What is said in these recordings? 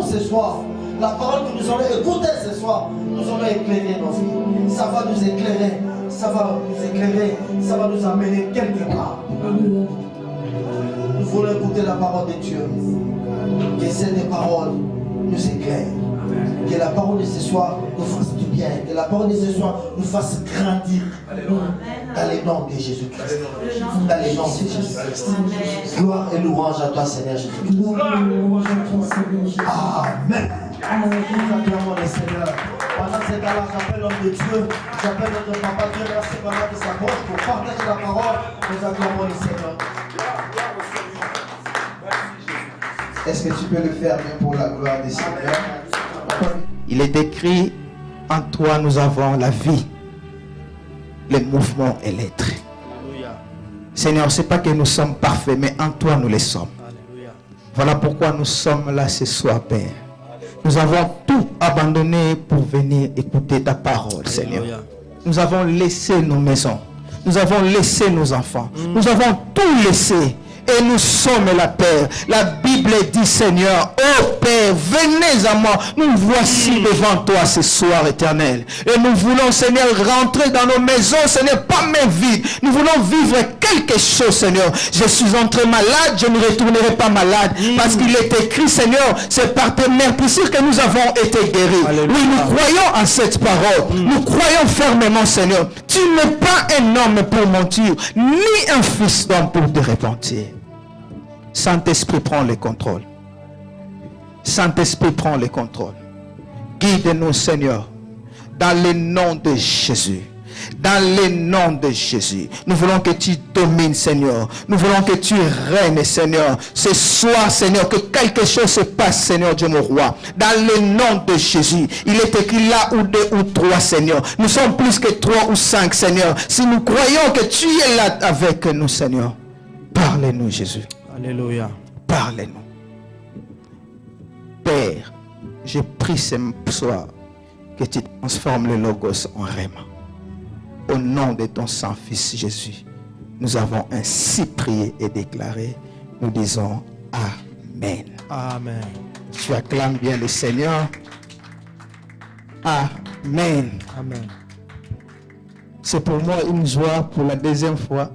ce soir, la parole que nous allons écouter ce soir, nous allons éclairer nos vies. Ça va nous éclairer, ça va nous éclairer, ça va nous amener quelque part. Nous voulons écouter la parole de Dieu. Que cette parole nous éclaire. Que la parole de ce soir nous fasse du bien. Que la parole de ce soir nous fasse grandir. Dans le nom de Jésus-Christ. Dans le nom de Jésus-Christ. Gloire et louange à toi, Seigneur Jésus-Christ. Amen. Nous acclamons le Seigneur. Pendant ce temps-là, j'appelle l'homme de Dieu. J'appelle notre papa Dieu. Merci pendant qu'il s'approche pour partager la parole. Nous acclamons le Seigneur. Est-ce que tu peux le faire bien pour la gloire du Seigneur? Il est écrit, en toi nous avons la vie, le mouvement et l'être. Seigneur, ce n'est pas que nous sommes parfaits, mais en toi nous le sommes. Voilà pourquoi nous sommes là ce soir, Père. Nous avons tout abandonné pour venir écouter ta parole, Seigneur. Nous avons laissé nos maisons. Nous avons laissé nos enfants. Nous avons tout laissé. Et nous sommes la Père. La Bible dit, Seigneur, ô Père, venez à moi. Nous voici devant toi ce soir, éternel. Et nous voulons, Seigneur, rentrer dans nos maisons, Seigneur, pas main vide. Nous voulons vivre quelque chose, Seigneur. Je suis entré malade, je ne retournerai pas malade. Parce qu'il est écrit, Seigneur, c'est par tes meurtrissures que nous avons été guéris. Alléluia. Oui, nous croyons en cette parole. Nous croyons fermement, Seigneur. Tu n'es pas un homme pour mentir, ni un fils d'homme pour te repentir. Saint-Esprit, prend le contrôle. Saint-Esprit, prend le contrôle. Guide-nous, Seigneur, dans le nom de Jésus. Dans le nom de Jésus. Nous voulons que tu domines, Seigneur. Nous voulons que tu règnes, Seigneur. Ce soir, Seigneur, que quelque chose se passe, Seigneur Dieu mon roi. Dans le nom de Jésus. Il est écrit là où 2 ou 3, Seigneur. Nous sommes plus que 3 ou 5, Seigneur. Si nous croyons que tu es là avec nous, Seigneur. Parle-nous, Jésus. Alléluia. Parle-nous. Père, je prie ce soir que tu transformes le Logos en Réma. Au nom de ton Saint-Fils Jésus, nous avons ainsi prié et déclaré. Nous disons Amen. Amen. Tu acclames bien le Seigneur. Amen. Amen. C'est pour moi une joie pour la deuxième fois.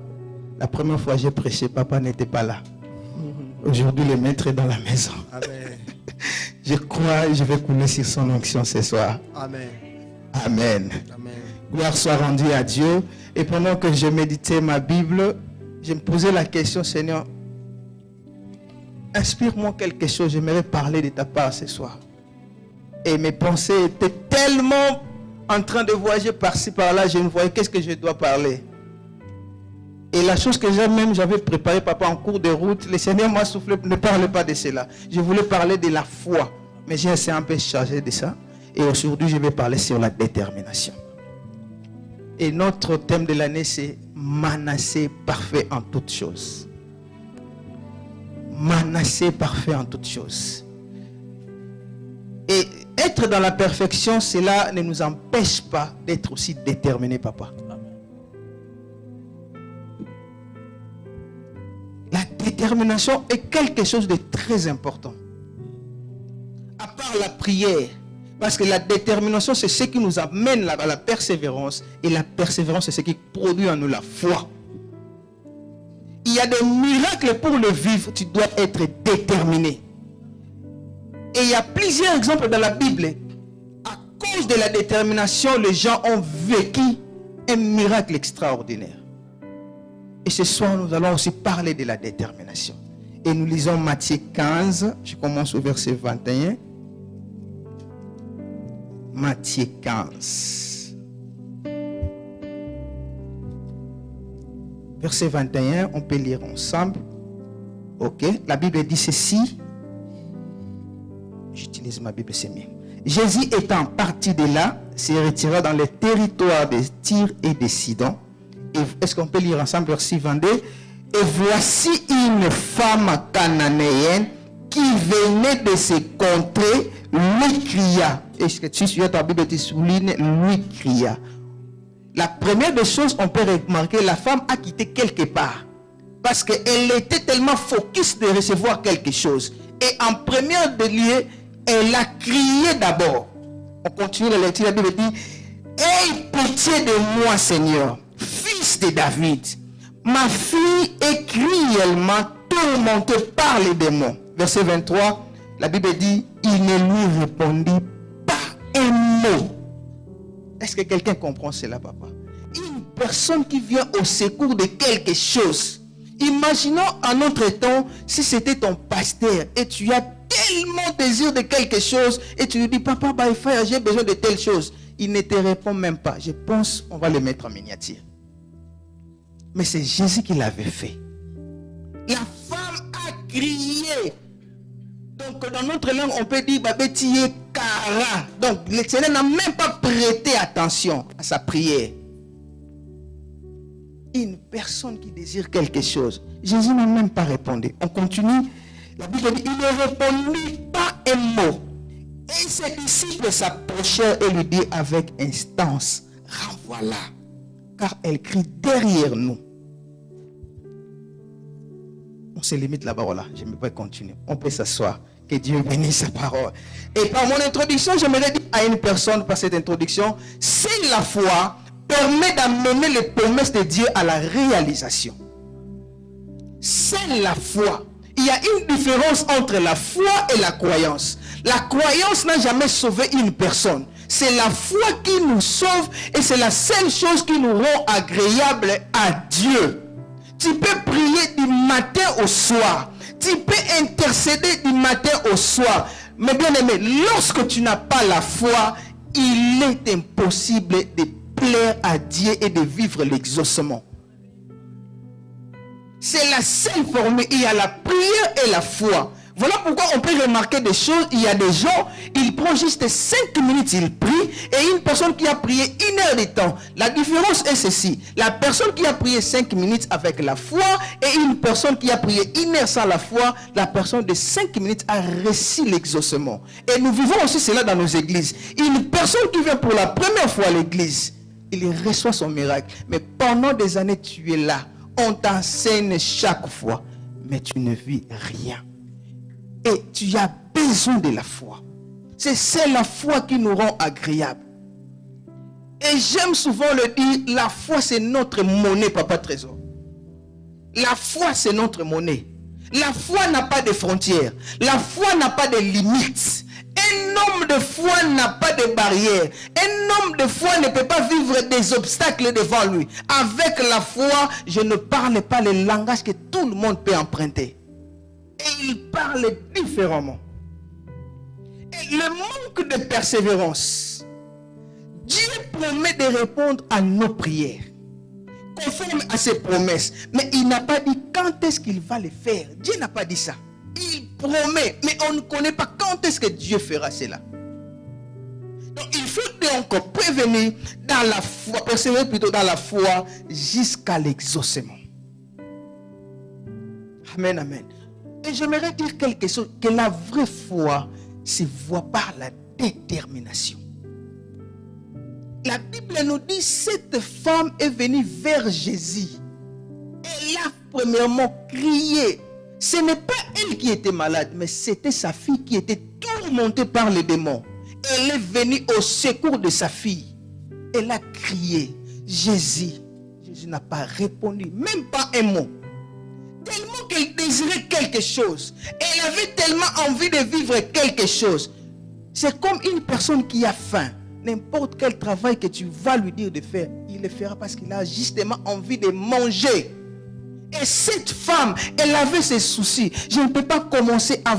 La première fois j'ai prêché, papa n'était pas là. Aujourd'hui, le maître est dans la maison. Amen. Je crois et je vais couler sur son onction ce soir. Amen. Amen. Amen. Gloire soit rendue à Dieu. Et pendant que je méditais ma Bible, je me posais la question, Seigneur, inspire-moi quelque chose. J'aimerais parler de ta part ce soir. Et mes pensées étaient tellement en train de voyager par-ci, par-là. Je ne voyais qu'est-ce que je dois parler. Et la chose que j'avais préparée, papa, en cours de route, le Seigneur m'a soufflé, ne parle pas de cela. Je voulais parler de la foi, mais j'ai essayé un peu chargé de ça. Et aujourd'hui, je vais parler sur la détermination. Et notre thème de l'année, c'est Manassé parfait en toutes choses. Manassé parfait en toutes choses. Et être dans la perfection, cela ne nous empêche pas d'être aussi déterminé, papa. La détermination est quelque chose de très important. À part la prière, parce que la détermination, c'est ce qui nous amène à la persévérance. Et la persévérance, c'est ce qui produit en nous la foi. Il y a des miracles pour le vivre, tu dois être déterminé. Et il y a plusieurs exemples dans la Bible. À cause de la détermination, les gens ont vécu un miracle extraordinaire. Et ce soir, nous allons aussi parler de la détermination. Et nous lisons Matthieu 15. Je commence au verset 21. Matthieu 15. Verset 21, on peut lire ensemble. Ok. La Bible dit ceci. J'utilise ma Bible, c'est mieux. Jésus étant parti de là, s'est retiré dans les territoires de Tyr et de Sidon. Est-ce qu'on peut lire ensemble verset 22? Et voici une femme cananéenne qui venait de se contrées, lui cria. Est-ce que tu suis ta Bible, tu soulignes, lui cria. La première des choses, on peut remarquer, la femme a quitté quelque part. Parce qu'elle était tellement focus de recevoir quelque chose. Et en premier lieu, Elle a crié d'abord. On continue la lecture, la Bible dit, aie pitié de moi, Seigneur, fils de David. Ma fille est cruellement tourmentée par les démons. Verset 23, la Bible dit, il ne lui répondit pas un mot. Est-ce que quelqu'un comprend cela, papa? Une personne qui vient au secours de quelque chose. Imaginons en notre temps, si c'était ton pasteur et tu as tellement désir de quelque chose et tu lui dis, papa, frère, j'ai besoin de telle chose. Il ne te répond même pas. Je pense qu'on va le mettre en miniature. Mais c'est Jésus qui l'avait fait. La femme a crié. Donc dans notre langue, on peut dire, babetiye kara. Donc le Seigneur n'a même pas prêté attention à sa prière. Une personne qui désire quelque chose, Jésus n'a même pas répondu. On continue. La Bible dit, il ne répondit pas un mot. Et ses disciples s'approchèrent et lui dirent avec instance, renvoie-la, car elle crie derrière nous. On se limite là-bas, voilà. Je ne peux pas continuer. On peut s'asseoir. Que Dieu bénisse sa parole. Et par mon introduction, j'aimerais dire à une personne, par cette introduction, c'est la foi permet d'amener les promesses de Dieu à la réalisation. C'est la foi. Il y a une différence entre la foi et la croyance. La croyance n'a jamais sauvé une personne. C'est la foi qui nous sauve et c'est la seule chose qui nous rend agréable à Dieu. Tu peux prier du matin au soir. Tu peux intercéder du matin au soir. Mais bien aimé, lorsque tu n'as pas la foi, il est impossible de plaire à Dieu et de vivre l'exaucement. C'est la seule formule. Il y a la prière et la foi. Voilà pourquoi on peut remarquer des choses. Il y a des gens, ils prennent juste 5 minutes, ils prient. Et une personne qui a prié 1 heure de temps. La différence est ceci. La personne qui a prié 5 minutes avec la foi et une personne qui a prié 1 heure sans la foi, la personne de 5 minutes a reçu l'exaucement. Et nous vivons aussi cela dans nos églises. Une personne qui vient pour la première fois à l'église, il reçoit son miracle. Mais pendant des années, tu es là. On t'enseigne chaque fois. Mais tu ne vis rien. Et tu as besoin de la foi. C'est la foi qui nous rend agréable. Et j'aime souvent le dire, la foi c'est notre monnaie, papa trésor. La foi c'est notre monnaie. La foi n'a pas de frontières. La foi n'a pas de limites. Un homme de foi n'a pas de barrières. Un homme de foi ne peut pas vivre des obstacles devant lui. Avec la foi, je ne parle pas le langage que tout le monde peut emprunter. Et il parle différemment. Et le manque de persévérance, Dieu promet de répondre à nos prières, conforme à ses promesses. Mais il n'a pas dit quand est-ce qu'il va le faire. Dieu n'a pas dit ça. Il promet, mais on ne connaît pas quand est-ce que Dieu fera cela. Donc il faut donc prévenir dans la foi, persévérer plutôt dans la foi jusqu'à l'exaucement. Amen, amen. Et j'aimerais dire quelque chose, que la vraie foi se voit par la détermination. La Bible nous dit, cette femme est venue vers Jésus. Elle a premièrement crié. Ce n'est pas elle qui était malade, mais c'était sa fille qui était tourmentée par les démons. Elle est venue au secours de sa fille. Elle a crié. Jésus n'a pas répondu, même pas un mot. Tellement qu'elle désirait quelque chose. Elle avait tellement envie de vivre quelque chose. C'est comme une personne qui a faim. N'importe quel travail que tu vas lui dire de faire, il le fera parce qu'il a justement envie de manger. Et cette femme, elle avait ses soucis. Je ne peux pas commencer à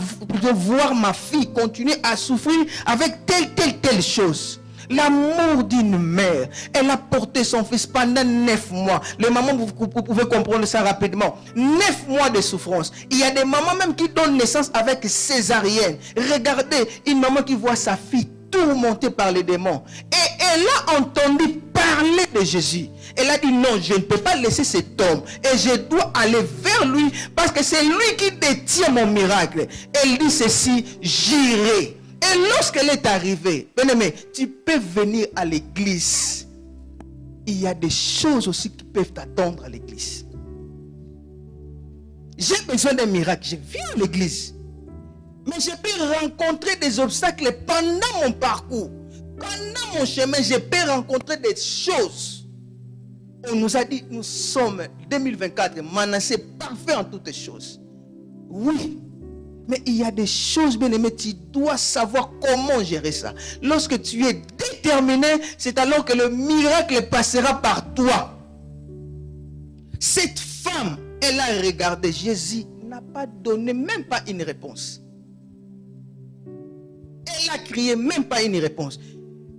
voir ma fille continuer à souffrir avec telle chose. L'amour d'une mère. Elle a porté son fils pendant 9 mois. Les mamans, vous pouvez comprendre ça rapidement. 9 mois de souffrance. Il y a des mamans même qui donnent naissance avec césarienne. Regardez, une maman qui voit sa fille tourmentée par les démons. Et elle a entendu parler de Jésus. Elle a dit non, je ne peux pas laisser cet homme. Et je dois aller vers lui parce que c'est lui qui détient mon miracle. Elle dit ceci, j'irai. Et lorsqu'elle est arrivée, bien-aimé, tu peux venir à l'église. Il y a des choses aussi qui peuvent t'attendre à l'église. J'ai besoin d'un miracle, je viens à l'église. Mais je peux rencontrer des obstacles pendant mon parcours. Pendant mon chemin, je peux rencontrer des choses. On nous a dit, nous sommes 2024, Manassé parfait en toutes choses. Oui. Mais il y a des choses, bien aimé, tu dois savoir comment gérer ça. Lorsque tu es déterminé, c'est alors que le miracle passera par toi. Cette femme, elle a regardé Jésus, n'a pas donné même pas une réponse. Elle a crié même pas une réponse.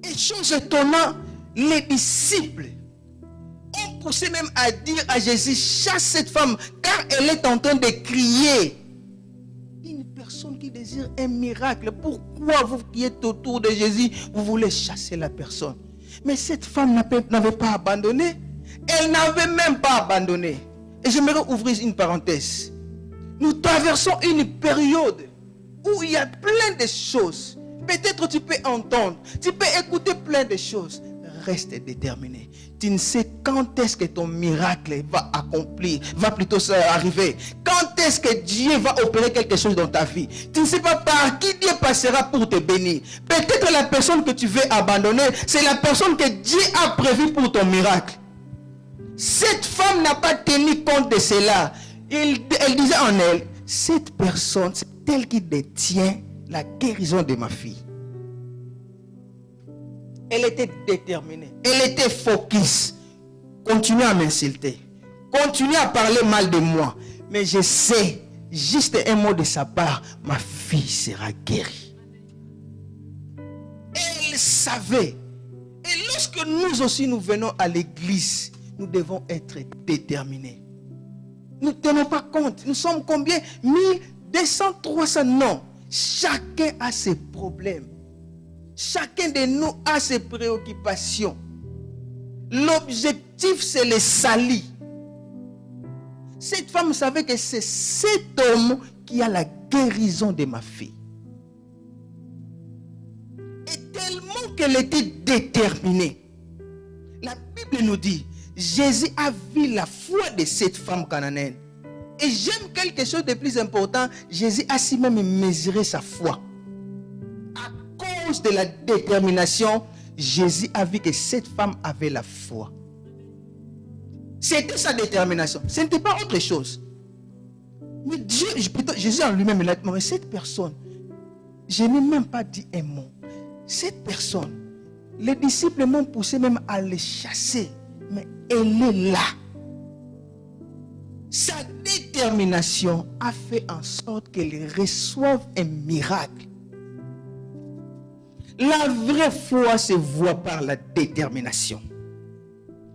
Et chose étonnante, les disciples ont poussé même à dire à Jésus, chasse cette femme, car elle est en train de crier. Une personne qui désire un miracle, pourquoi vous qui êtes autour de Jésus, vous voulez chasser la personne? Mais cette femme n'avait pas abandonné. Elle n'avait même pas abandonné. Et j'aimerais ouvrir une parenthèse. Nous traversons une période où il y a plein de choses. Peut-être tu peux entendre, tu peux écouter plein de choses. Reste déterminé. Tu ne sais quand est-ce que ton miracle va accomplir, va plutôt arriver. Quand est-ce que Dieu va opérer quelque chose dans ta vie. Tu ne sais pas par qui Dieu passera pour te bénir. Peut-être la personne que tu veux abandonner, c'est la personne que Dieu a prévue pour ton miracle. Cette femme n'a pas tenu compte de cela. Elle disait en elle, cette personne, c'est elle qui détient la guérison de ma fille. Elle était déterminée. Elle était focus. Continue à m'insulter. Continue à parler mal de moi. Mais je sais, juste un mot de sa part, ma fille sera guérie. Elle savait. Et lorsque nous aussi nous venons à l'église, nous devons être déterminés. Nous ne tenons pas compte. Nous sommes combien? 1200, 300? Non. Chacun a ses problèmes. Chacun de nous a ses préoccupations. L'objectif, c'est le salut. Cette femme savait que c'est cet homme qui a la guérison de ma fille. Et tellement qu'elle était déterminée. La Bible nous dit, Jésus a vu la foi de cette femme cananéenne. Et j'aime quelque chose de plus important, Jésus a si même mesuré sa foi. À cause de la détermination, Jésus a vu que cette femme avait la foi. C'était sa détermination. Ce n'était pas autre chose. Mais Dieu, Jésus en lui-même, il a dit, mais cette personne, je n'ai même pas dit un mot. Cette personne, les disciples m'ont poussé même à le chasser. Mais elle est là. Sa détermination a fait en sorte qu'elle reçoive un miracle. La vraie foi se voit par la détermination.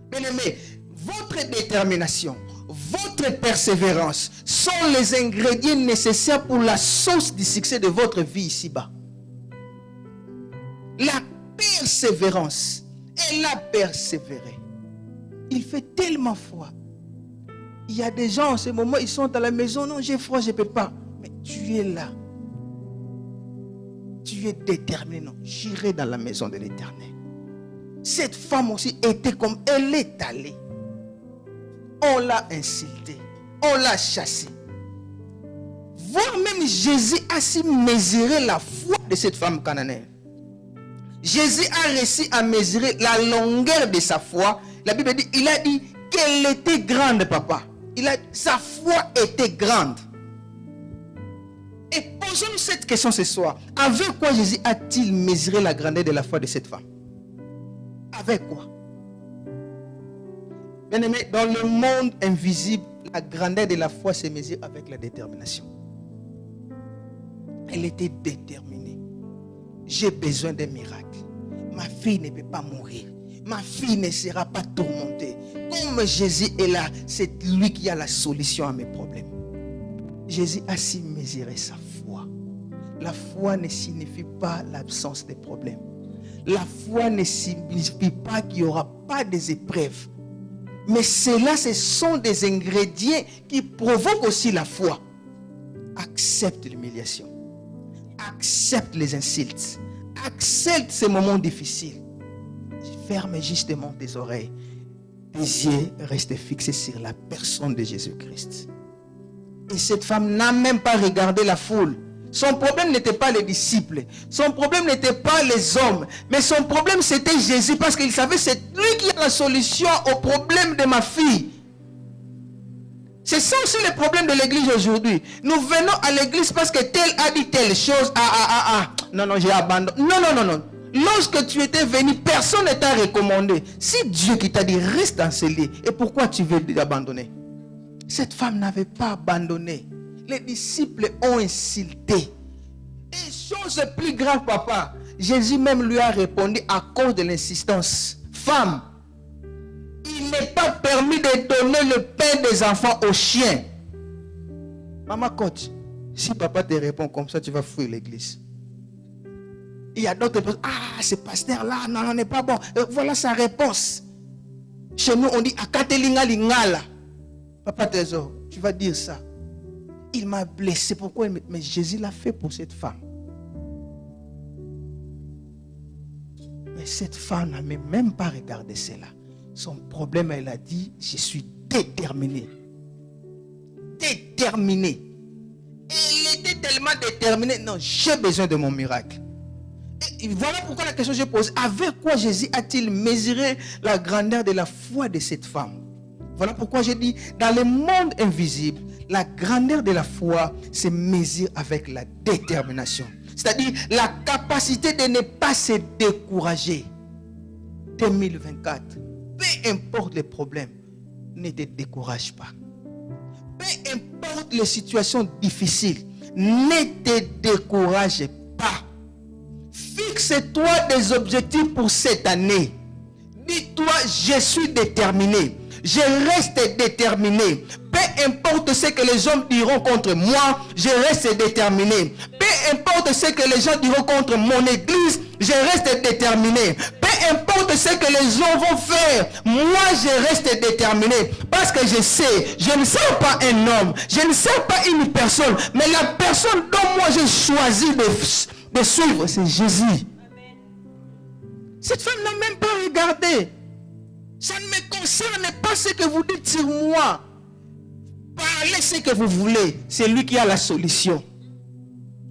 Bien-aimés, votre détermination, votre persévérance sont les ingrédients nécessaires pour la source du succès de votre vie ici-bas. La persévérance, elle a persévéré. Il fait tellement froid. Il y a des gens en ce moment, ils sont à la maison. Non, j'ai froid, je ne peux pas. Mais tu es là. Tu es déterminé. Non, j'irai dans la maison de l'Éternel. Cette femme aussi était comme elle est allée. On l'a insultée. On l'a chassée. Voire même Jésus a si mesuré la foi de cette femme cananéenne. Jésus a réussi à mesurer la longueur de sa foi. La Bible dit, il a dit qu'elle était grande, papa. Sa foi était grande. Et posons-nous cette question ce soir. Avec quoi Jésus a-t-il mesuré la grandeur de la foi de cette femme? Avec quoi? Bien-aimé, dans le monde invisible, la grandeur de la foi se mesure avec la détermination. Elle était déterminée. J'ai besoin d'un miracle. Ma fille ne peut pas mourir. Ma fille ne sera pas tourmentée. Comme Jésus est là, c'est lui qui a la solution à mes problèmes. Jésus a si mesuré sa foi. La foi ne signifie pas l'absence de problèmes. La foi ne signifie pas qu'il n'y aura pas des épreuves. Mais cela, ce sont des ingrédients qui provoquent aussi la foi. Accepte l'humiliation. Accepte les insultes. Accepte ces moments difficiles. Ferme justement tes oreilles. Tes yeux restent fixés sur la personne de Jésus-Christ. Et cette femme n'a même pas regardé la foule. Son problème n'était pas les disciples. Son problème n'était pas les hommes. Mais son problème, c'était Jésus. Parce qu'il savait que c'est lui qui a la solution au problème de ma fille. C'est ça aussi le problème de l'église aujourd'hui. Nous venons à l'église parce que tel a dit telle chose. Non, j'ai abandonné. Non. Lorsque tu étais venu, personne ne t'a recommandé. C'est Dieu qui t'a dit, reste dans ce lit. Et pourquoi tu veux abandonner? Cette femme n'avait pas abandonné. Les disciples ont insulté. Et chose plus grave, papa, Jésus même lui a répondu à cause de l'insistance. Femme, il n'est pas permis de donner le pain des enfants aux chiens. Maman coach, si papa te répond comme ça, tu vas fuir l'église. Il y a d'autres personnes. Ce pasteur-là, non, n'est pas bon. Voilà sa réponse. Chez nous, on dit Akatelinga lingala. Papa Trésor, tu vas dire ça. Il m'a blessé. Pourquoi? Mais Jésus l'a fait pour cette femme. Mais cette femme n'a même pas regardé cela. Son problème, elle a dit, je suis déterminée. Déterminée. Elle était tellement déterminée. Non, j'ai besoin de mon miracle. Et voilà pourquoi la question que je pose. Avec quoi Jésus a-t-il mesuré la grandeur de la foi de cette femme? Voilà pourquoi j'ai dit, dans le monde invisible, la grandeur de la foi se mesure avec la détermination. C'est-à-dire la capacité de ne pas se décourager. 2024, peu importe les problèmes, ne te décourage pas. Peu importe les situations difficiles, ne te décourage pas. Fixe-toi des objectifs pour cette année. Dis-toi, je suis déterminé. Je reste déterminé. Peu importe ce que les hommes diront contre moi, je reste déterminé. Peu importe ce que les gens diront contre mon église, je reste déterminé. Peu importe ce que les gens vont faire, moi je reste déterminé. Parce que je sais, je ne sais pas un homme, je ne sais pas une personne, mais la personne dont moi j'ai choisi de suivre, c'est Jésus. Cette femme n'a même pas regardé. Ça ne me concerne pas ce que vous dites sur moi. Parlez ce que vous voulez. C'est lui qui a la solution.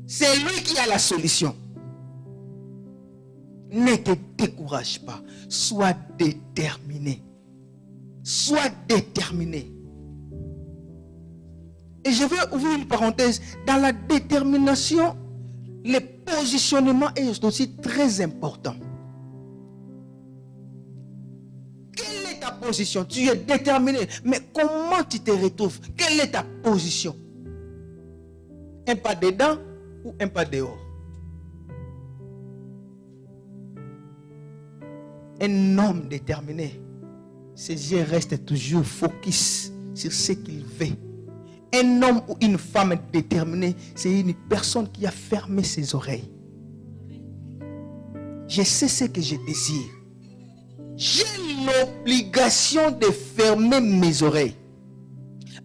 C'est lui qui a la solution. Ne te décourage pas. Sois déterminé. Sois déterminé. Et je vais ouvrir une parenthèse. Dans la détermination, le positionnement est aussi très important. Quelle est ta position? Tu es déterminé. Mais comment tu te retrouves? Quelle est ta position? Un pas dedans ou un pas dehors? Un homme déterminé, ses yeux restent toujours focus sur ce qu'il veut. Un homme ou une femme déterminée, c'est une personne qui a fermé ses oreilles. Je sais ce que je désire. J'ai l'obligation de fermer mes oreilles.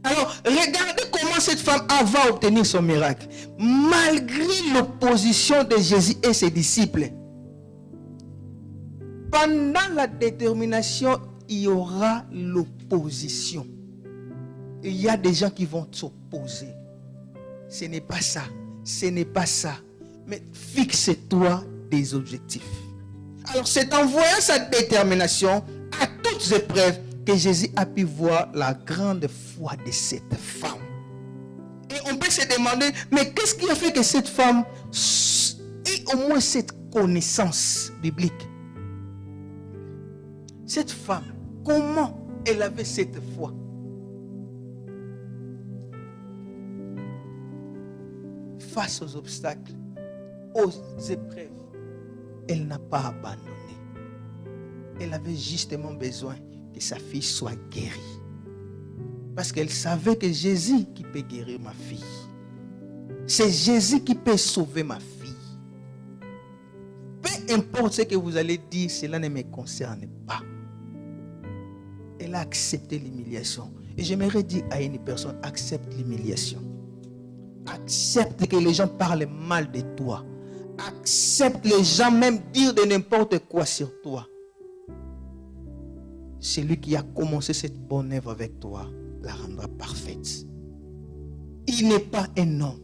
Alors, regardez comment cette femme va obtenir son miracle. Malgré l'opposition de Jésus et ses disciples. Pendant la détermination, il y aura l'opposition. Il y a des gens qui vont s'opposer. Ce n'est pas ça. Ce n'est pas ça. Mais fixe-toi des objectifs. Alors, c'est en voyant sa détermination à toutes épreuves que Jésus a pu voir la grande foi de cette femme. Et on peut se demander, mais qu'est-ce qui a fait que cette femme ait au moins cette connaissance biblique? Cette femme, comment elle avait cette foi? Face aux obstacles, aux épreuves, elle n'a pas abandonné. Elle avait justement besoin que sa fille soit guérie. Parce qu'elle savait que Jésus qui peut guérir ma fille. C'est Jésus qui peut sauver ma fille. Peu importe ce que vous allez dire, cela ne me concerne pas. Elle a accepté l'humiliation. Et j'aimerais dire à une personne, accepte l'humiliation. Accepte que les gens parlent mal de toi. Accepte les gens même dire de n'importe quoi sur toi. Celui qui a commencé cette bonne œuvre avec toi la rendra parfaite. Il n'est pas un homme.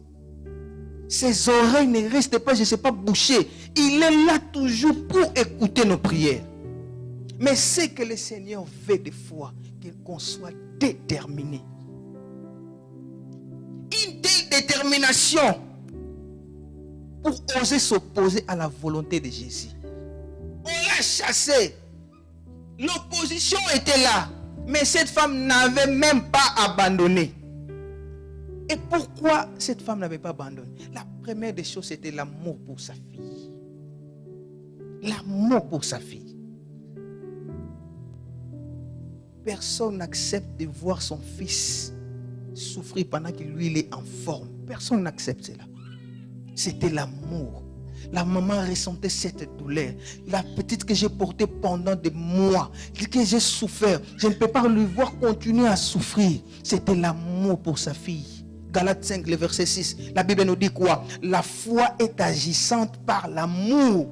Ses oreilles ne restent pas, je ne sais pas, bouchées. Il est là toujours pour écouter nos prières. Mais ce que le Seigneur veut des fois, qu'on soit déterminé. Une telle détermination pour oser s'opposer à la volonté de Jésus. On l'a chassé. L'opposition était là. Mais cette femme n'avait même pas abandonné. Et pourquoi cette femme n'avait pas abandonné? La première des choses, c'était l'amour pour sa fille. L'amour pour sa fille. Personne n'accepte de voir son fils souffrir pendant que lui, il est en forme. Personne n'accepte cela. C'était l'amour. La maman ressentait cette douleur. La petite que j'ai portée pendant des mois, que j'ai souffert, je ne peux pas lui voir continuer à souffrir. C'était l'amour pour sa fille. Galates 5, le verset 6. La Bible nous dit quoi? La foi est agissante par l'amour.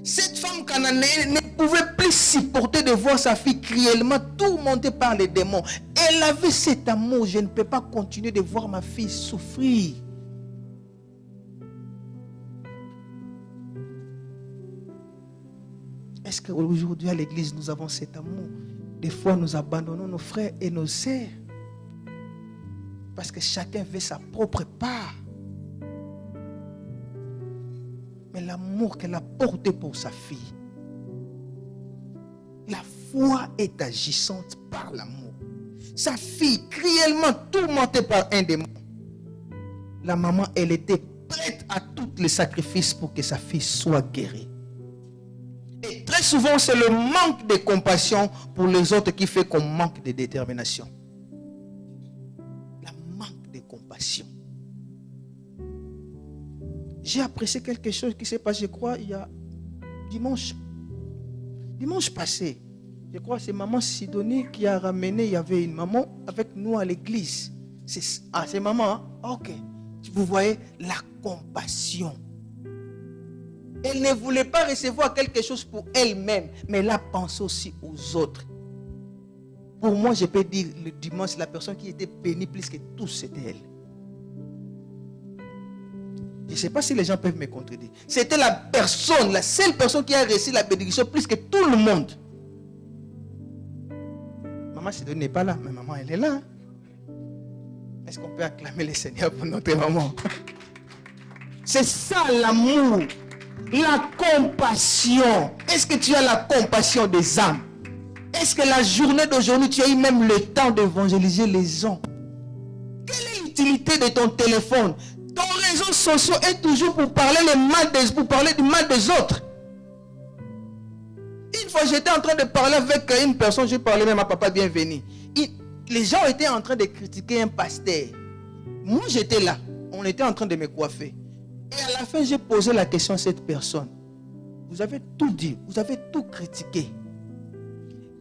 Cette femme cananéenne ne pouvait plus supporter de voir sa fille cruellement tourmentée par les démons. Elle avait cet amour. Je ne peux pas continuer de voir ma fille souffrir. Est-ce qu'aujourd'hui à l'église nous avons cet amour? Des fois nous abandonnons nos frères et nos sœurs parce que chacun veut sa propre part. Mais l'amour qu'elle a porté pour sa fille, la foi est agissante par l'amour. Sa fille, cruellement tourmentée par un démon, la maman, elle était prête à tous les sacrifices pour que sa fille soit guérie. Et très souvent, c'est le manque de compassion pour les autres qui fait qu'on manque de détermination. Le manque de compassion. J'ai apprécié quelque chose qui s'est passé, je crois, il y a dimanche passé. Je crois que c'est maman Sidonie qui a ramené, il y avait une maman avec nous à l'église. C'est maman, hein? Ok. Vous voyez, la compassion. Elle ne voulait pas recevoir quelque chose pour elle-même, mais elle a pensé aussi aux autres. Pour moi, je peux dire, le dimanche, la personne qui était bénie plus que tous, c'était elle. Je ne sais pas si les gens peuvent me contredire. C'était la seule personne qui a reçu la bénédiction plus que tout le monde. Maman Sidonie n'est pas là, mais maman, elle est là. Est-ce qu'on peut acclamer le Seigneur pour notre maman? C'est ça l'amour, la compassion. Est-ce que tu as la compassion des âmes? Est-ce que la journée d'aujourd'hui, tu as eu même le temps d'évangéliser les gens? Quelle est l'utilité de ton téléphone? Ton réseau social est toujours pour parler du mal des autres. Une fois, j'étais en train de parler avec une personne, je parlais même à Papa Bienvenu. Les gens étaient en train de critiquer un pasteur. Moi, j'étais là. On était en train de me coiffer. Et à la fin, j'ai posé la question à cette personne. Vous avez tout dit, vous avez tout critiqué.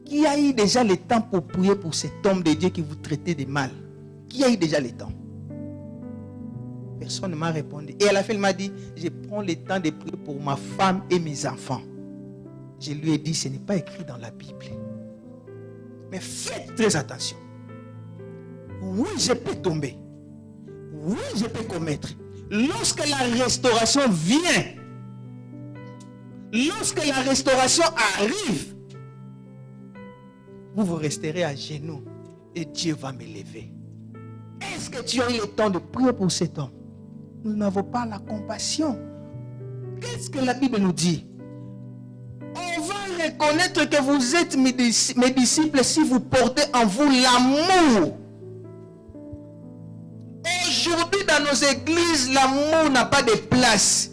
Qui a eu déjà le temps pour prier pour cet homme de Dieu qui vous traitait de mal? Qui a eu déjà le temps? Personne ne m'a répondu. Et à la fin, il m'a dit, je prends le temps de prier pour ma femme et mes enfants. Je lui ai dit, ce n'est pas écrit dans la Bible. Mais faites très attention. Oui, je peux tomber. Oui, je peux commettre. Lorsque la restauration vient, lorsque la restauration arrive, vous resterez à genoux et Dieu va m'élever. Est-ce que tu as eu le temps de prier pour cet homme? Nous n'avons pas la compassion. Qu'est-ce que la Bible nous dit? On va reconnaître que vous êtes mes disciples si vous portez en vous l'amour. Aujourd'hui, dans nos églises, l'amour n'a pas de place.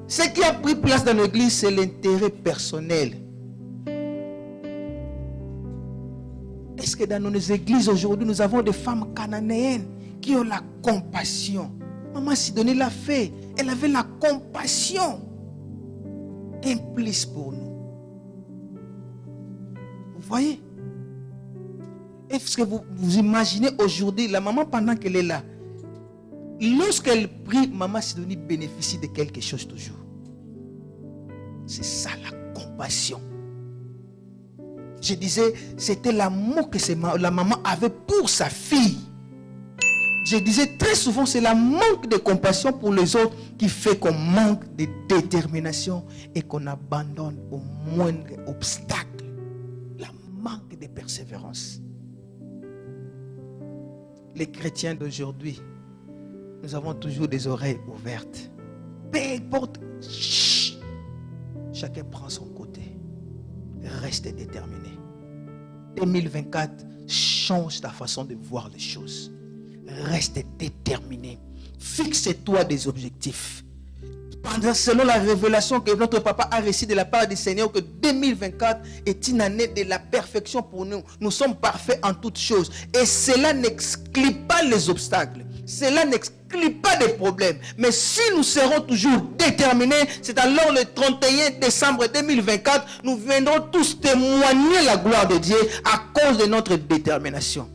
Ce qui a pris place dans nos églises, c'est l'intérêt personnel. Est-ce que dans nos églises aujourd'hui, nous avons des femmes cananéennes qui ont la compassion? Maman Sidonie l'a fait. Elle avait la compassion. Un plus pour nous. Vous voyez? Est-ce que vous imaginez aujourd'hui, la maman pendant qu'elle est là, lorsqu'elle prie, maman Sidonie bénéficie de quelque chose toujours. C'est ça la compassion. Je disais, c'était l'amour que la maman avait pour sa fille. Je disais très souvent, c'est la manque de compassion pour les autres qui fait qu'on manque de détermination et qu'on abandonne au moindre obstacle. La manque de persévérance. Les chrétiens d'aujourd'hui, nous avons toujours des oreilles ouvertes. Peu importe, chacun prend son côté. Reste déterminé. 2024, change ta façon de voir les choses. Reste déterminé. Fixe-toi des objectifs. Selon la révélation que notre papa a reçue de la part du Seigneur, que 2024 est une année de la perfection pour nous. Nous sommes parfaits en toutes choses. Et cela n'exclut pas les obstacles. Cela n'exclut pas des problèmes. Mais si nous serons toujours déterminés, c'est alors le 31 décembre 2024, nous viendrons tous témoigner la gloire de Dieu à cause de notre détermination.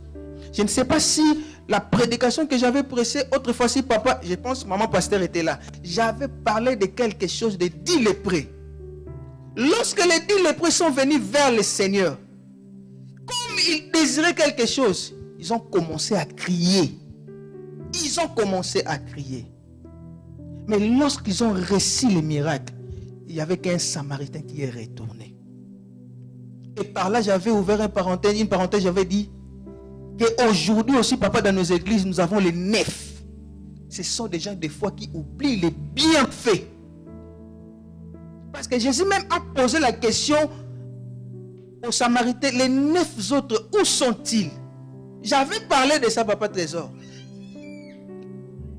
Je ne sais pas si la prédication que j'avais prêchée autrefois, si papa, je pense que maman pasteur était là, j'avais parlé de quelque chose de 10 lépreux. Lorsque les 10 lépreux sont venus vers le Seigneur, comme ils désiraient quelque chose, ils ont commencé à crier. Ils ont commencé à crier. Mais lorsqu'ils ont reçu le miracle, il n'y avait qu'un Samaritain qui est retourné. Et par là, j'avais ouvert une parenthèse, j'avais dit qu'aujourd'hui aussi, papa, dans nos églises, nous avons les nefs. Ce sont des gens des fois qui oublient les bienfaits. Parce que Jésus même a posé la question aux Samaritains, les 9 autres, où sont-ils? J'avais parlé de ça, papa Trésor.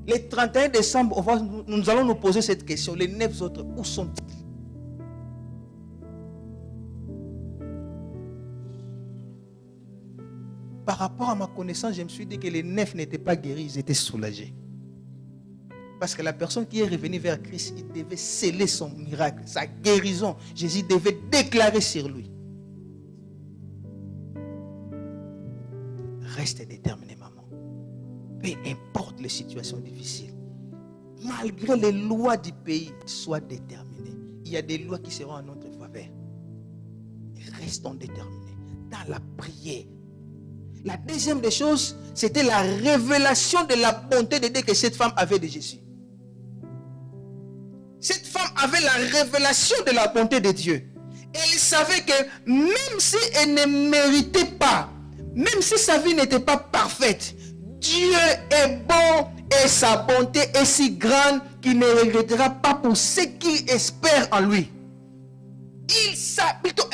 Le 31 décembre, nous allons nous poser cette question. Les 9 autres, où sont-ils? Par rapport à ma connaissance, je me suis dit que les 9 n'étaient pas guéris, ils étaient soulagés. Parce que la personne qui est revenue vers Christ, il devait sceller son miracle, sa guérison. Jésus devait déclarer sur lui. Reste déterminé, maman. Peu importe les situations difficiles. Malgré les lois du pays, sois déterminé. Il y a des lois qui seront en notre faveur. Restons déterminés dans la prière. La deuxième des choses, c'était la révélation de la bonté de Dieu que cette femme avait de Jésus. Cette femme avait la révélation de la bonté de Dieu. Elle savait que même si elle ne méritait pas, même si sa vie n'était pas parfaite, Dieu est bon et sa bonté est si grande qu'il ne regrettera pas pour ceux qui espèrent en lui.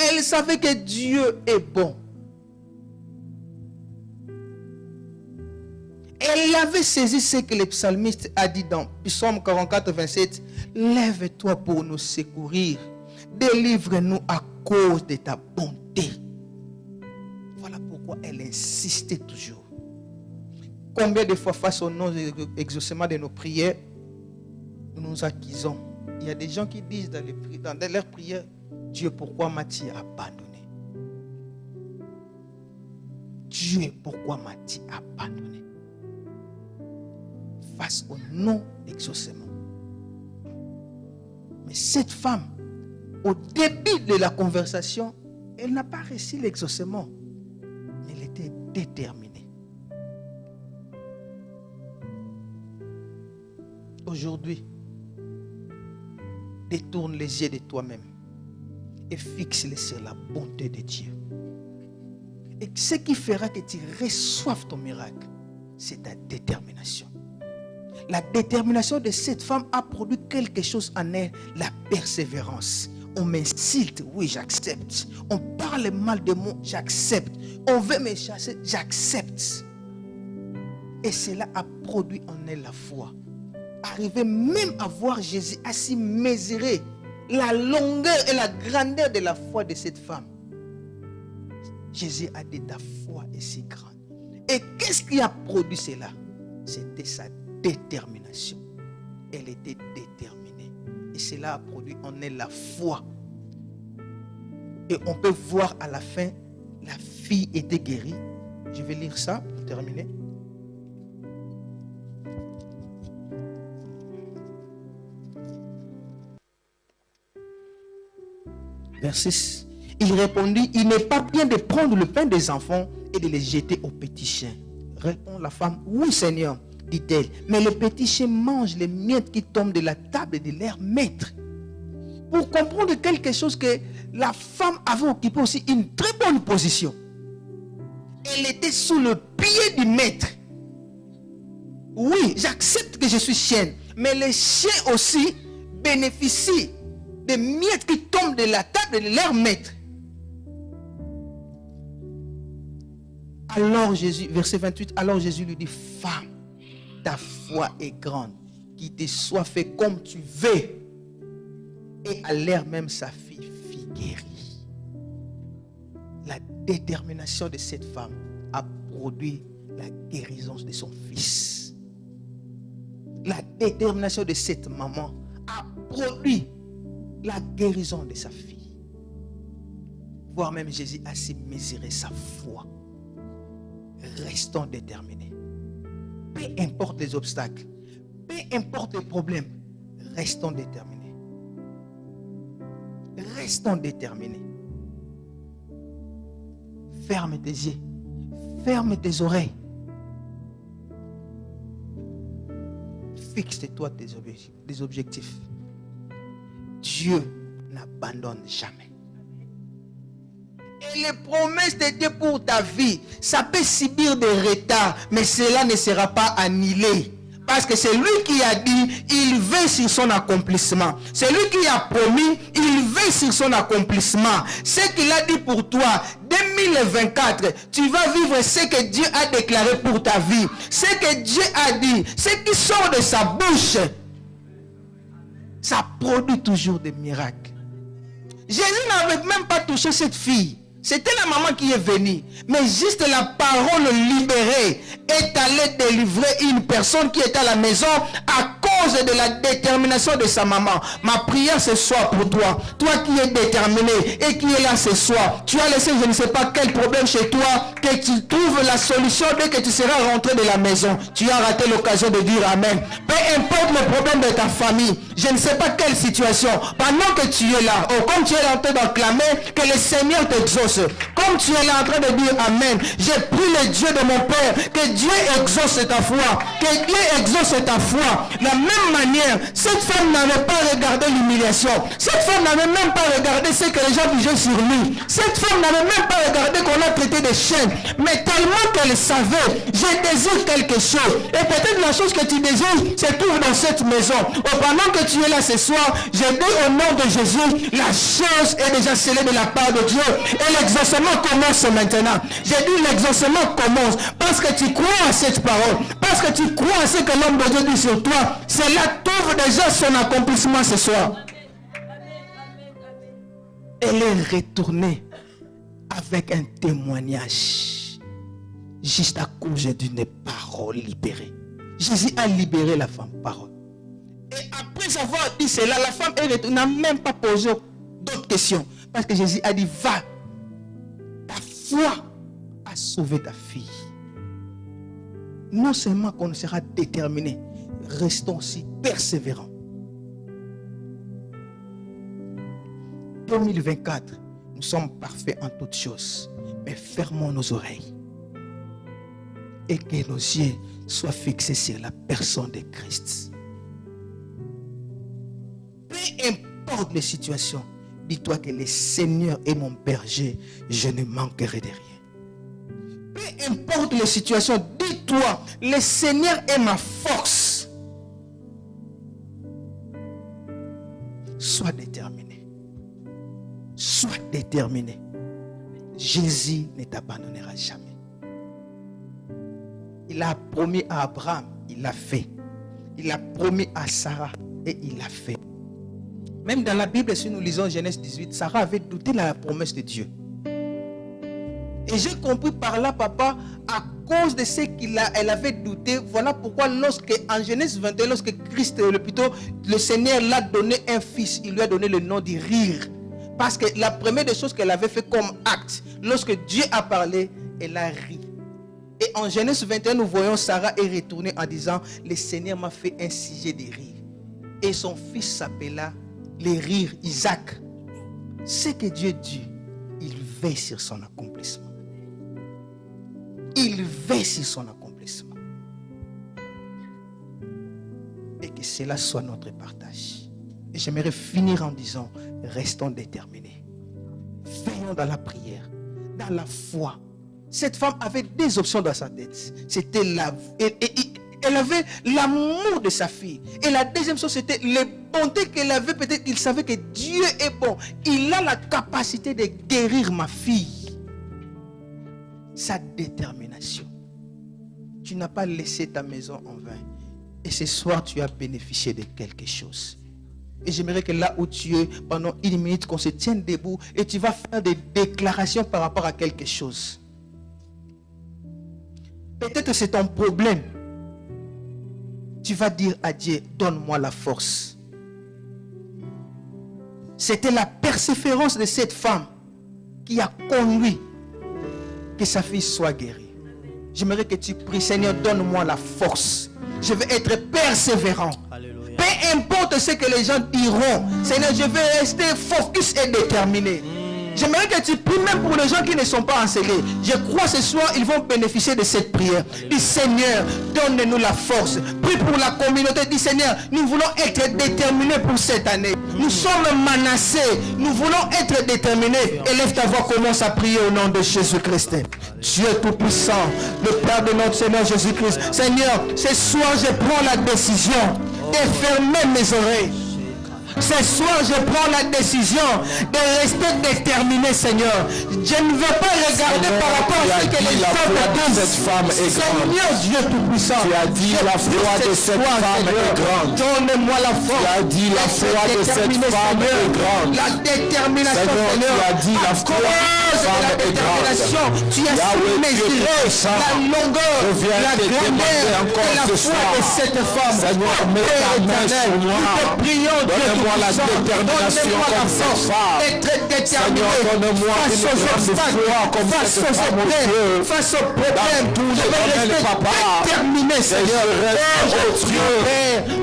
Elle savait que Dieu est bon. Elle avait saisi ce que le psalmiste a dit dans Psaume 44, 27. Lève-toi pour nous secourir. Délivre-nous à cause de ta bonté. Voilà pourquoi elle insistait toujours. Combien de fois face au non-exaucement de nos prières, nous nous accusons. Il y a des gens qui disent dans leurs prières, Dieu, pourquoi m'as-tu abandonné? Dieu, pourquoi m'as-tu abandonné? Face au non-exaucement. Mais cette femme, au début de la conversation, elle n'a pas reçu l'exaucement. Mais elle était déterminée. Aujourd'hui, détourne les yeux de toi-même et fixe-les sur la bonté de Dieu. Et ce qui fera que tu reçoives ton miracle, c'est ta détermination. La détermination de cette femme a produit quelque chose en elle, la persévérance. On m'insulte, oui, j'accepte. On parle mal de moi, j'accepte. On veut me chasser, j'accepte. Et cela a produit en elle la foi. Arriver même à voir Jésus, à s'y mesurer la longueur et la grandeur de la foi de cette femme. Jésus a dit, ta foi est si grande. Et qu'est-ce qui a produit cela? C'était sa détermination. Elle était déterminée. Et cela a produit en elle la foi. Et on peut voir à la fin, la fille était guérie. Je vais lire ça pour terminer. Verset 6. Il répondit, il n'est pas bien de prendre le pain des enfants et de les jeter aux petits chiens. Répond la femme, oui Seigneur, dit-elle. Mais les petits chiens mangent les miettes qui tombent de la table de leur maître. Pour comprendre quelque chose, que la femme avait occupé aussi une très bonne position. Elle était sous le pied du maître. Oui, j'accepte que je suis chienne, mais les chiens aussi bénéficient des miettes qui tombent de la table de leur maître. Alors Jésus, verset 28, alors Jésus lui dit, femme, ta foi est grande, qu'il te soit fait comme tu veux. Et à l'air même, sa fille fut guérie. La détermination de cette femme a produit la guérison de son fils. La détermination de cette maman a produit la guérison de sa fille. Voire même Jésus a si mesuré sa foi. Restons déterminés. Peu importe les obstacles, peu importe les problèmes, restons déterminés. Restons déterminés. Ferme tes yeux, ferme tes oreilles. Fixe-toi des objectifs. Dieu n'abandonne jamais. Et les promesses de Dieu pour ta vie, ça peut subir des retards, mais cela ne sera pas annulé. Parce que c'est lui qui a dit, il veille sur son accomplissement. C'est lui qui a promis, il veille sur son accomplissement. Ce qu'il a dit pour toi, 2024, tu vas vivre ce que Dieu a déclaré pour ta vie. Ce que Dieu a dit, ce qui sort de sa bouche, ça produit toujours des miracles. Jésus n'avait même pas touché cette fille. C'était la maman qui est venue. Mais juste la parole libérée est allée délivrer une personne qui est à la maison à cause de la détermination de sa maman. Ma prière ce soir pour toi. Toi qui es déterminé et qui est là ce soir. Tu as laissé je ne sais pas quel problème chez toi. Que tu trouves la solution dès que tu seras rentré de la maison. Tu as raté l'occasion de dire Amen. Peu importe le problème de ta famille. Je ne sais pas quelle situation. Pendant que tu es là. Oh, comme tu es en train d'acclamer, que le Seigneur t'exauce. Comme tu es là en train de dire Amen, j'ai pris le Dieu de mon Père, que Dieu exauce ta foi, que Dieu exauce ta foi. De la même manière, cette femme n'avait pas regardé l'humiliation, cette femme n'avait même pas regardé ce que les gens disaient sur lui, cette femme n'avait même pas regardé qu'on a traité de chaîne, mais tellement qu'elle savait, je désire quelque chose, et peut-être la chose que tu désires se trouve dans cette maison. Pendant que tu es là ce soir, je dis au nom de Jésus, la chose est déjà scellée de la part de Dieu, et l'exaucement commence maintenant. J'ai dit l'exaucement commence parce que tu crois à cette parole, parce que tu crois à ce que l'homme de Dieu dit sur toi. Cela trouve déjà son accomplissement ce soir. Elle est retournée avec un témoignage juste à cause d'une parole libérée. Jésus a libéré la femme parole. Et après avoir dit cela, la femme n'a même pas posé d'autres questions. Parce que Jésus a dit, va, ta foi a sauvé ta fille. Non seulement qu'on sera déterminé, restons aussi persévérants. 2024, nous sommes parfaits en toutes choses, mais fermons nos oreilles et que nos yeux soient fixés sur la personne de Christ. Peu importe les situations, dis-toi que le Seigneur est mon berger, je ne manquerai de rien. Peu importe les situations, dis-toi, le Seigneur est ma force. Sois déterminé. Sois déterminé. Jésus ne t'abandonnera jamais. Il a promis à Abraham, il l'a fait. Il a promis à Sarah et il l'a fait. Même dans la Bible, si nous lisons Genèse 18, Sarah avait douté de la promesse de Dieu. Et j'ai compris par là, papa, à cause de ce elle avait douté, voilà pourquoi en Genèse 21, lorsque Christ, le Seigneur l'a donné un fils, il lui a donné le nom de rire. Parce que la première des choses qu'elle avait fait comme acte, lorsque Dieu a parlé, elle a ri. Et en Genèse 21, nous voyons Sarah est retournée en disant, le Seigneur m'a fait un sujet de rire. Et son fils s'appela le rire Isaac. Ce que Dieu dit, il veille sur son accomplissement. Il veille sur son accomplissement. cela soit notre partage. Et j'aimerais finir en disant, restons déterminés. Veillons dans la prière, dans la foi. Cette femme avait deux options dans sa tête. C'était elle avait l'amour de sa fille. Et la deuxième chose, c'était les bontés qu'elle avait. Peut-être qu'il savait que Dieu est bon. Il a la capacité de guérir ma fille. Sa détermination. Tu n'as pas laissé ta maison en vain. Et ce soir, tu as bénéficié de quelque chose. Et j'aimerais que là où tu es, pendant 1 minute, qu'on se tienne debout et tu vas faire des déclarations par rapport à quelque chose. Peut-être c'est ton problème. Tu vas dire à Dieu, donne-moi la force. C'était la persévérance de cette femme qui a conduit que sa fille soit guérie. J'aimerais que tu pries, Seigneur, donne-moi la force. Je vais être persévérant. Alléluia. Peu importe ce que les gens diront, Seigneur, je vais rester focus et déterminé. J'aimerais que tu pries même pour les gens qui ne sont pas enseignés. Je crois ce soir, ils vont bénéficier de cette prière. Dis Seigneur, donne-nous la force. Prie pour la communauté. Dis Seigneur, nous voulons être déterminés pour cette année. Nous sommes menacés. Nous voulons être déterminés. Élève ta voix, commence à prier au nom de Jésus-Christ. Dieu Tout-Puissant, le Père de notre Seigneur Jésus-Christ. Seigneur, ce soir, je prends la décision de fermer mes oreilles. Ce soir, je prends la décision de rester déterminé, Seigneur. Je ne veux pas regarder Seigneur, par rapport à ce que les gens disent. Cette femme est Seigneur Dieu Tout-Puissant, tu as dit la foi de cette femme est grande. Donne-moi la force. Tu as dit la foi de cette femme est grande. La détermination, Seigneur. Tu as dit la foi de cette femme est grande. Tu as mesuré la longueur, la grandeur et la foi de cette femme. Seigneur, mets ta main sur moi. Nous te prions, Dieu. La détermination comme cette femme. Seigneur, donne-moi une grande foi comme cette femme, mon Dieu. Face au problème, je vais rester déterminé, Seigneur.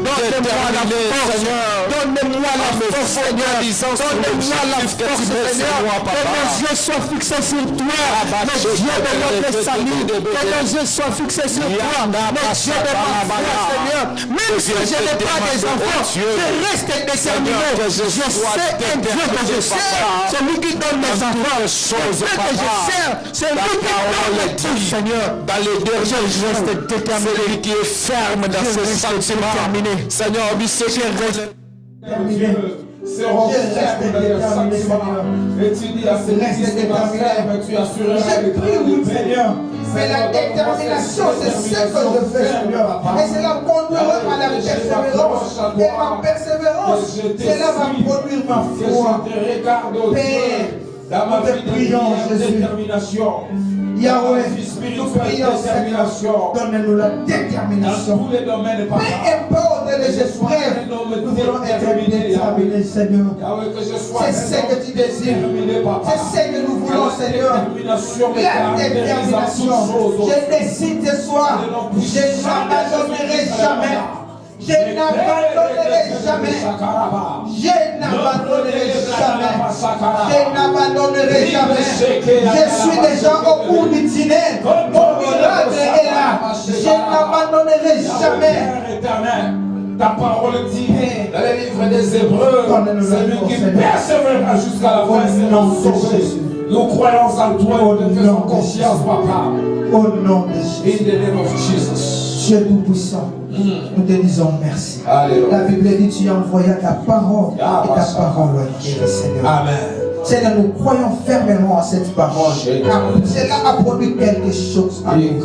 Donne-moi la force, donne-moi la force, Seigneur. Donne-moi la force, Seigneur. Que nos yeux soient fixés sur toi, le Dieu de notre salut. Que nos yeux soient fixés sur toi, le Dieu de ma foi, Seigneur. Même si je n'ai pas des enfants, je reste déterminé. Seigneur, que je sais un Dieu que je sers, celui qui donne mes enfants, celui que je sers, celui qui donne le tout, Seigneur. Dans les derniers jours, je reste déterminé, celui qui est ferme dans ses sentiments. Seigneur, je reste déterminé. Seront déterminé, Seigneur. Et tu dis à celui qui est déterminé, tu assureras le prix, Seigneur. Mais la détermination, c'est ce que je fais, Seigneur. Et cela conduira à la persévérance. Et ma persévérance, cela va produire ma foi. Père, nous te prions, Jésus. Yahweh, nous prions, Seigneur, donne-nous la détermination. Peu importe les épreuves, nous voulons être déterminés, Seigneur. C'est ce que tu désires. C'est ce que nous voulons, Seigneur. La détermination. Je décide ce soir, je n'abandonnerai jamais. Je n'abandonnerai jamais. Je n'abandonnerai jamais. Je n'abandonnerai jamais. Je suis déjà au bout du dîner. Mon miracle est là. Je n'abandonnerai jamais. Ta parole dit dans le livre des Hébreux, celui qui persévérera jusqu'à la fin. Nous croyons en toi et nous faisons confiance, Papa. Au nom de Jésus. In the name of Jesus. Dieu Tout-Puissant, nous te disons merci. Alléluia. La Bible dit tu as envoyé ta parole et ta parole est guérie, Seigneur. Amen. Seigneur, nous croyons fermement à cette parole. Cela a produit quelque chose à nous.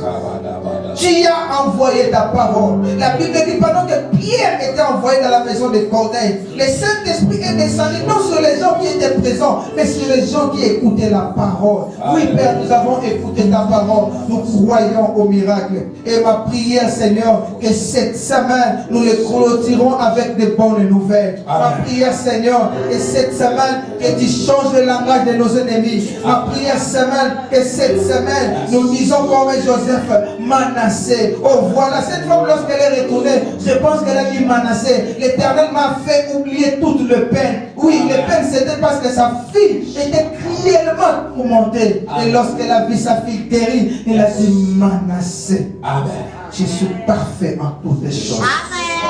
Tu as envoyé ta parole. La Bible dit pendant que Pierre était envoyé dans la maison de Corneille, le Saint-Esprit est descendu non sur les gens qui étaient présents, mais sur les gens qui écoutaient la parole. Oui, Père, nous avons écouté ta parole. Nous croyons au miracle. Et ma prière, Seigneur, que cette semaine, nous le clôturons avec de bonnes nouvelles. Ma prière, Seigneur, que cette semaine, que tu changes le langage de nos ennemis. Ma prière, semaine, que cette semaine, nous disons comme Joseph, menacé. Oh, voilà, cette femme, lorsqu'elle est retournée, je pense qu'elle a dit menacé. L'Éternel m'a fait oublier toute le peine. Oui, le peine, c'était parce que sa fille était cruellement tourmentée. Et lorsqu'elle a vu sa fille guérie, elle a dit menacé. Amen. Je suis parfait en toutes les choses. Amen.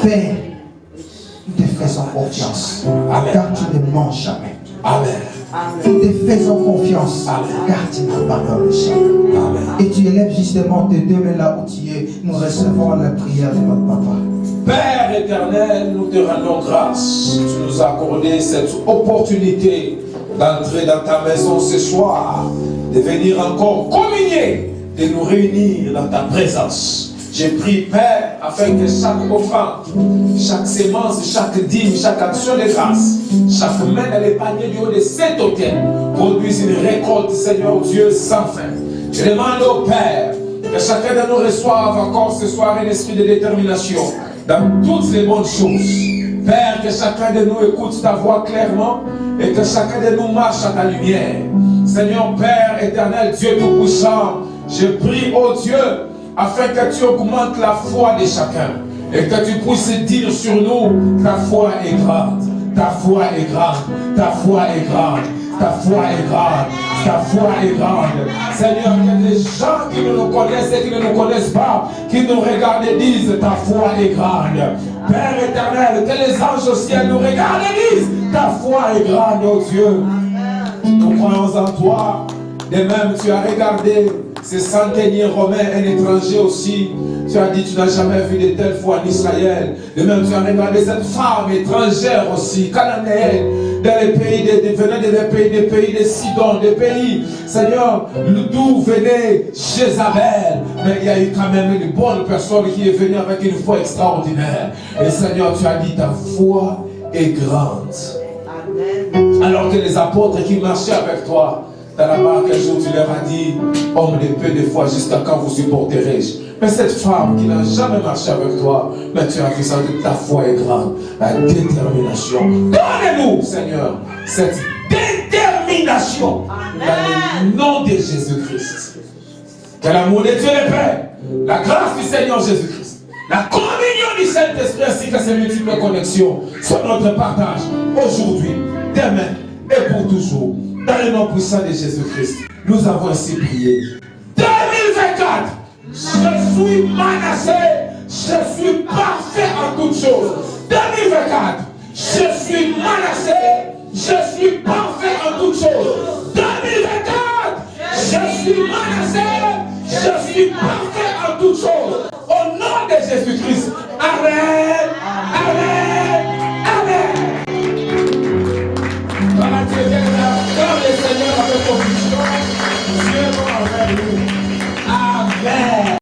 Père, nous te faisons confiance. Car tu ne mens jamais. Amen. Nous te faisons confiance. Car tu n'abandonnes jamais. Amen. Et tu élèves justement tes deux mains là où tu es. Nous recevons la prière de notre papa. Père éternel, nous te rendons grâce. Tu nous as accordé cette opportunité d'entrer dans ta maison ce soir, de venir encore communier, de nous réunir dans ta présence. J'ai prie, Père, afin que chaque offrande, chaque sémence, chaque dîme, chaque action de grâce, chaque main dans les paniers du haut de cet autel produise une récolte, Seigneur Dieu, sans fin. Je demande au Père que chacun de nous reçoive encore ce soir un esprit de détermination dans toutes les bonnes choses. Père, que chacun de nous écoute ta voix clairement et que chacun de nous marche à ta lumière. Seigneur Père éternel, Dieu Tout-Puissant, je prie, ô Dieu, afin que tu augmentes la foi de chacun et que tu puisses dire sur nous, ta foi est grande, ta foi est grande, ta foi est grande, ta foi est grande, ta foi est grande. Seigneur, il y a des gens qui nous connaissent et qui ne nous connaissent pas, qui nous regardent et disent, ta foi est grande. Père éternel, que les anges au ciel nous regardent et disent, ta foi est grande, ô Dieu. Nous croyons en toi. De même, tu as regardé ces centeniers romains, un étranger aussi. Tu as dit, tu n'as jamais vu de telle foi en Israël. De même, tu as regardé cette femme étrangère aussi, cananéenne, dans les pays venant des pays de Sidon, des pays, Seigneur, d'où venait Jézabel. Mais il y a eu quand même une bonne personne qui est venue avec une foi extraordinaire. Et Seigneur, tu as dit, ta foi est grande. Amen. Alors que les apôtres qui marchaient avec toi, dans la barque, un jour, tu leur as dit, homme de peu de foi, jusqu'à quand vous supporterai-je? Mais cette femme qui n'a jamais marché avec toi, mais tu as vu ça, que ta foi est grande, la détermination. Donne-nous, Seigneur, cette détermination dans le nom de Jésus-Christ. Que l'amour de Dieu le Père, la grâce du Seigneur Jésus-Christ, la communion du Saint-Esprit ainsi que ses multiples connexions soit notre partage aujourd'hui, demain et pour toujours. Dans le nom puissant de Jésus-Christ, nous avons ainsi prié. 2024, je suis menacé, je suis parfait en toutes choses. 2024, je suis menacé, je suis parfait en toutes choses. 2024, je suis menacé, je suis parfait en toutes choses. Au nom de Jésus-Christ, Amen, Amen, Amen. Quand le Seigneur avec conviction,